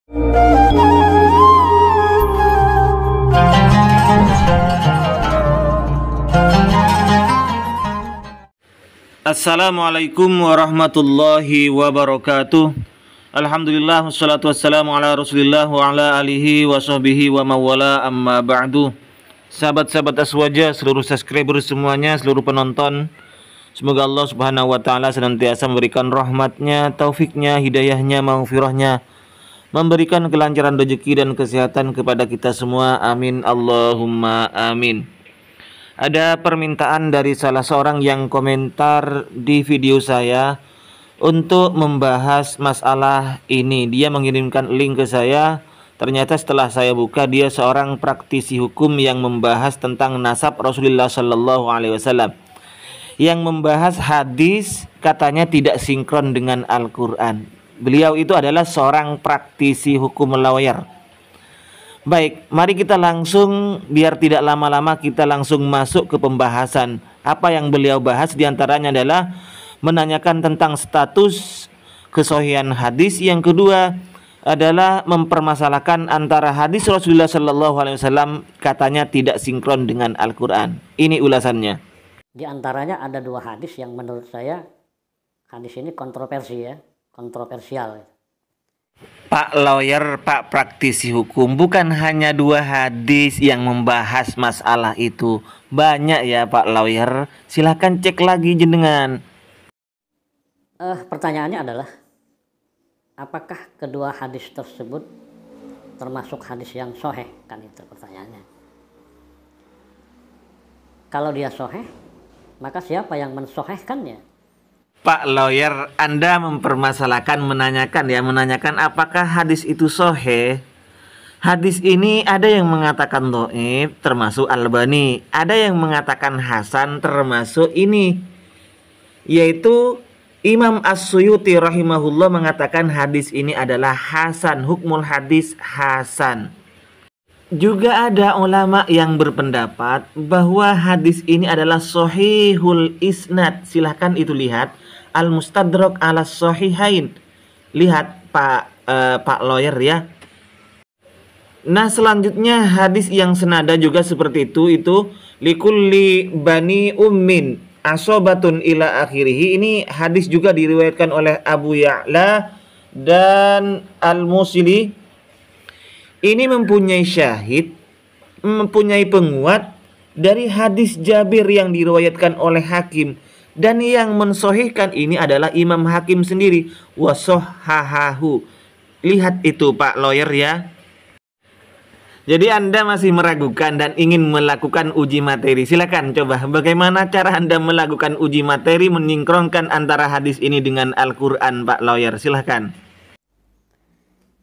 Assalamualaikum warahmatullahi wabarakatuh. Alhamdulillah wassalatu wassalamu ala Rasulillah wa ala alihi wa sahbihi wa mawala amma ba'du. Sahabat-sahabat Aswaja, seluruh subscriber semuanya, seluruh penonton, semoga Allah Subhanahu wa taala senantiasa memberikan rahmatnya, taufiknya, hidayahnya, maghfirahnya, memberikan kelancaran rezeki dan kesehatan kepada kita semua. Amin Allahumma amin. Ada permintaan dari salah seorang yang komentar di video saya untuk membahas masalah ini. Dia mengirimkan link ke saya. Ternyata setelah saya buka, dia seorang praktisi hukum yang membahas tentang nasab Rasulullah Sallallahu Alaihi Wasallam, yang membahas hadis katanya tidak sinkron dengan Al-Quran. Beliau itu adalah seorang praktisi hukum lawyer. Baik, mari kita langsung, biar tidak lama-lama, kita langsung masuk ke pembahasan. Apa yang beliau bahas diantaranya adalah menanyakan tentang status kesohihan hadis. Yang kedua adalah mempermasalahkan antara hadis Rasulullah Sallallahu Alaihi Wasallam katanya tidak sinkron dengan Al-Quran. Ini ulasannya. Di antaranya ada dua hadis yang menurut saya hadis ini kontroversial. Pak lawyer, Pak praktisi hukum, bukan hanya dua hadis yang membahas masalah itu. Banyak ya Pak lawyer. Silahkan cek lagi jenengan. Pertanyaannya adalah, apakah kedua hadis tersebut termasuk hadis yang sahih? Kan itu pertanyaannya. Kalau dia sahih, maka siapa yang mensahihkannya? Pak lawyer, Anda mempermasalahkan, menanyakan apakah hadis itu sahih. Hadis ini ada yang mengatakan dhaif, termasuk Albani. Ada yang mengatakan hasan, termasuk ini, yaitu Imam As-Suyuti rahimahullah mengatakan hadis ini adalah hasan, hukmul hadis hasan. Juga ada ulama yang berpendapat bahwa hadis ini adalah sahihul isnad. Silahkan itu lihat Al-Mustadrak ala Sahihain. Lihat Pak lawyer ya. Nah, selanjutnya hadis yang senada juga seperti itu likulli bani ummin asobatun ila akhirih. Ini hadis juga diriwayatkan oleh Abu Ya'la dan Al-Musili. Ini mempunyai syahid, mempunyai penguat dari hadis Jabir yang diriwayatkan oleh Hakim, dan yang mensahihkan ini adalah Imam Hakim sendiri, wasahhahahu. Lihat itu Pak lawyer ya. Jadi Anda masih meragukan dan ingin melakukan uji materi. Silakan coba bagaimana cara Anda melakukan uji materi menyingkronkan antara hadis ini dengan Al-Qur'an, Pak lawyer. Silakan.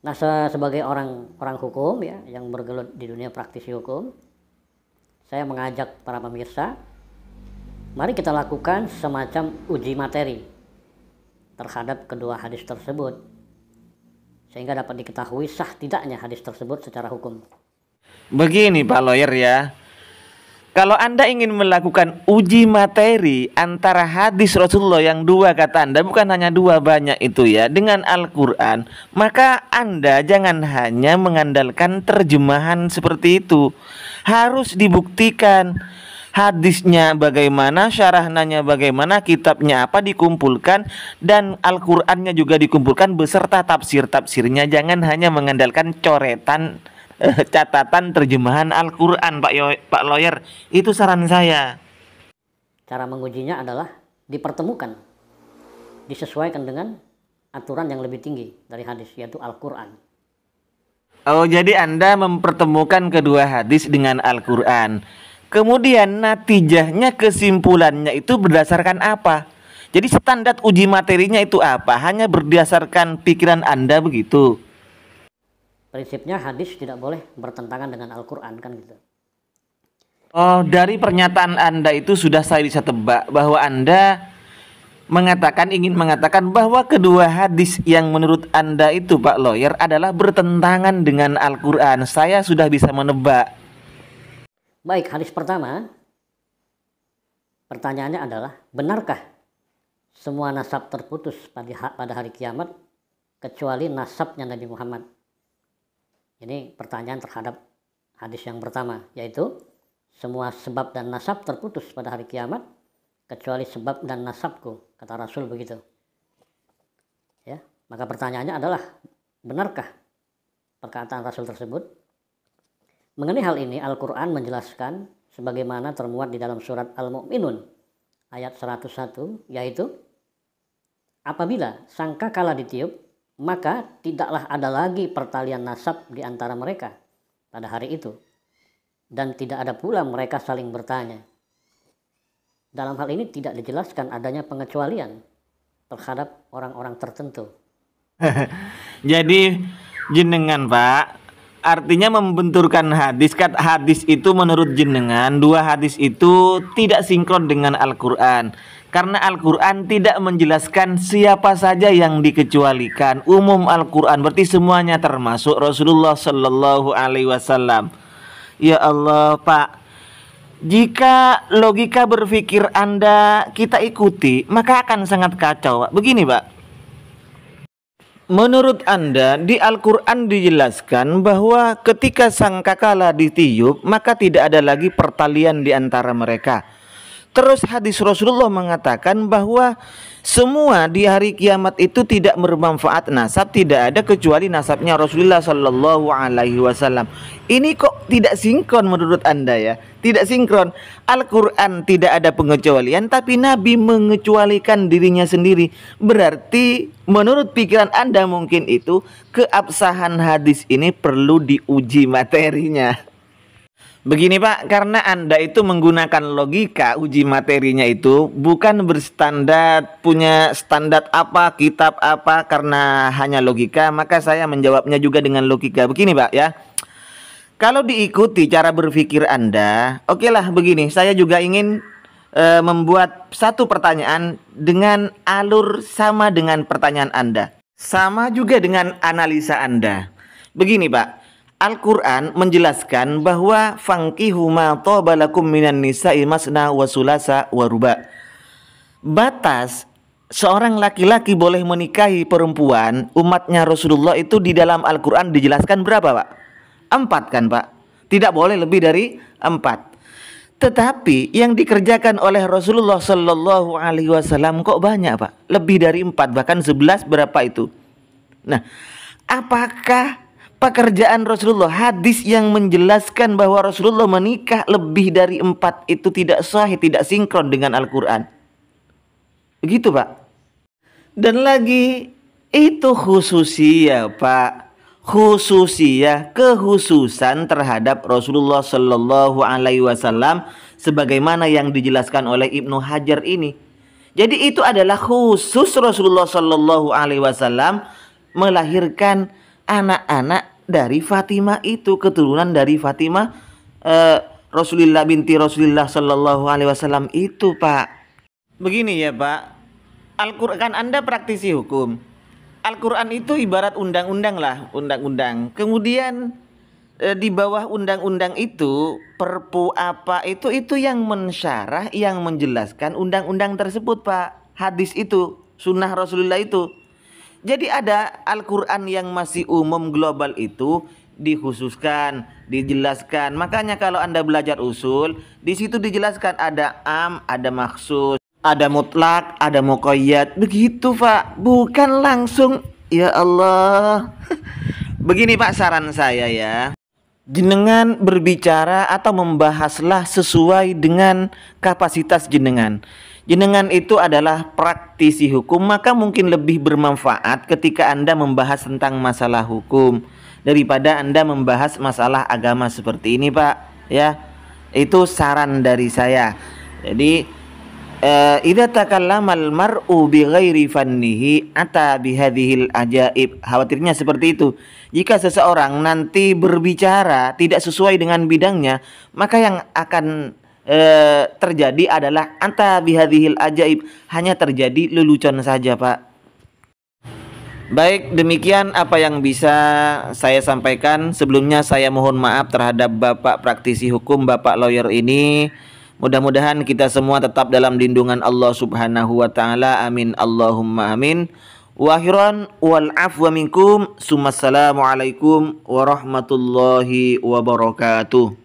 Nah, sebagai orang hukum ya, yang bergelut di dunia praktisi hukum, saya mengajak para pemirsa, mari kita lakukan semacam uji materi terhadap kedua hadis tersebut, sehingga dapat diketahui sah tidaknya hadis tersebut secara hukum. Begini Pak lawyer ya, kalau Anda ingin melakukan uji materi antara hadis Rasulullah yang dua kata Anda, bukan hanya dua, banyak itu ya, dengan Al-Quran, maka Anda jangan hanya mengandalkan terjemahan seperti itu. Harus dibuktikan hadisnya bagaimana, syarahnanya bagaimana, kitabnya apa dikumpulkan, dan Al-Qurannya juga dikumpulkan beserta tafsir-tafsirnya. Jangan hanya mengandalkan coretan catatan terjemahan Al-Quran, Pak lawyer. Itu saran saya. Cara mengujinya adalah dipertemukan, disesuaikan dengan aturan yang lebih tinggi dari hadis, yaitu Al-Quran. Oh, jadi Anda mempertemukan kedua hadis dengan Al-Quran. Kemudian natijahnya, kesimpulannya itu berdasarkan apa? Jadi standar uji materinya itu apa? Hanya berdasarkan pikiran Anda begitu? Prinsipnya hadis tidak boleh bertentangan dengan Al-Quran, kan gitu. Oh, dari pernyataan Anda itu sudah saya bisa tebak bahwa Anda ingin mengatakan bahwa kedua hadis yang menurut Anda itu Pak lawyer adalah bertentangan dengan Al-Quran. Saya sudah bisa menebak. Baik, hadis pertama, pertanyaannya adalah, benarkah semua nasab terputus pada hari kiamat kecuali nasabnya Nabi Muhammad Ini pertanyaan terhadap hadis yang pertama, yaitu semua sebab dan nasab terputus pada hari kiamat kecuali sebab dan nasabku, kata Rasul begitu. Ya, maka pertanyaannya adalah, benarkah perkataan Rasul tersebut? Mengenai hal ini, Al-Quran menjelaskan sebagaimana termuat di dalam surat Al-Mu'minun ayat 101, yaitu apabila sangkakala ditiup, maka tidaklah ada lagi pertalian nasab di antara mereka pada hari itu, dan tidak ada pula mereka saling bertanya. Dalam hal ini tidak dijelaskan adanya pengecualian terhadap orang-orang tertentu. Jadi jenengan Pak, artinya membenturkan hadis. Kan hadis itu menurut jenengan, dua hadis itu tidak sinkron dengan Al-Quran. Karena Al-Quran tidak menjelaskan siapa saja yang dikecualikan. Umum Al-Quran berarti semuanya termasuk Rasulullah Sallallahu Alaihi Wasallam. Ya Allah Pak, jika logika berpikir Anda kita ikuti, maka akan sangat kacau Pak. Begini Pak, menurut Anda di Al-Quran dijelaskan bahwa ketika sangkakala ditiup, maka tidak ada lagi pertalian di antara mereka. Terus hadis Rasulullah mengatakan bahwa semua di hari kiamat itu tidak bermanfaat nasab, tidak ada kecuali nasabnya Rasulullah Sallallahu Alaihi Wasallam. Ini kok tidak sinkron menurut Anda ya? Tidak sinkron. Al-Quran tidak ada pengecualian, tapi Nabi mengecualikan dirinya sendiri. Berarti menurut pikiran Anda mungkin itu keabsahan hadis ini perlu diuji materinya. Begini Pak, karena Anda itu menggunakan logika uji materinya itu bukan berstandar, punya standar apa, kitab apa, karena hanya logika, maka saya menjawabnya juga dengan logika. Begini Pak ya, kalau diikuti cara berpikir Anda, oke lah begini, saya juga ingin membuat satu pertanyaan dengan alur sama dengan pertanyaan Anda, sama juga dengan analisa Anda. Begini Pak, Al-Quran menjelaskan bahwa fankihu ma thaba lakum minan nisa'i masna wa sulasa wa ruba. Batas seorang laki-laki boleh menikahi perempuan umatnya Rasulullah itu di dalam Al-Quran dijelaskan berapa Pak? 4 kan Pak? Tidak boleh lebih dari 4. Tetapi yang dikerjakan oleh Rasulullah Sallallahu Alaihi Wasallam kok banyak Pak? Lebih dari 4, bahkan 11 berapa itu? Nah, apakah pekerjaan Rasulullah, hadis yang menjelaskan bahwa Rasulullah menikah lebih dari 4 itu tidak sahih, tidak sinkron dengan Al-Quran? Begitu Pak. Dan lagi itu khususiyah Pak, khususiyah, kekhususan terhadap Rasulullah Sallallahu Alaihi Wasallam sebagaimana yang dijelaskan oleh Ibnu Hajar ini. Jadi itu adalah khusus Rasulullah Sallallahu Alaihi Wasallam melahirkan anak-anak dari Fatimah itu, keturunan dari Fatimah Rasulullah binti Rasulullah Sallallahu Alaihi Wasallam itu Pak. Begini ya Pak, Al-Quran kan Anda praktisi hukum. Al-Quran itu ibarat undang-undang lah, undang-undang. Kemudian di bawah undang-undang itu perpu apa itu yang mensyarah, yang menjelaskan undang-undang tersebut Pak. Hadis itu, sunnah Rasulullah itu. Jadi ada Al-Quran yang masih umum global itu dikhususkan, dijelaskan. Makanya kalau Anda belajar usul, di situ dijelaskan ada am, ada makhsus, ada mutlak, ada muqayyad. Begitu Pak, bukan langsung ya Allah. Begini Pak, saran saya ya, jenengan berbicara atau membahaslah sesuai dengan kapasitas jenengan. Jenengan itu adalah praktisi hukum, maka mungkin lebih bermanfaat ketika Anda membahas tentang masalah hukum daripada Anda membahas masalah agama seperti ini Pak ya. Itu saran dari saya. Jadi idza takallamal mar'u bi ghairi fannihi ata bihadhil ajaib. Khawatirnya seperti itu. Jika seseorang nanti berbicara tidak sesuai dengan bidangnya, maka yang akan terjadi adalah anta bihadhil ajaib, hanya terjadi lelucon saja Pak. Baik, demikian apa yang bisa saya sampaikan. Sebelumnya saya mohon maaf terhadap Bapak praktisi hukum, Bapak lawyer ini. Mudah-mudahan kita semua tetap dalam lindungan Allah Subhanahu wa taala. Amin Allahumma amin. Wa akhiran wal afwa minkum. Summassalamu alaikum warahmatullahi wabarakatuh.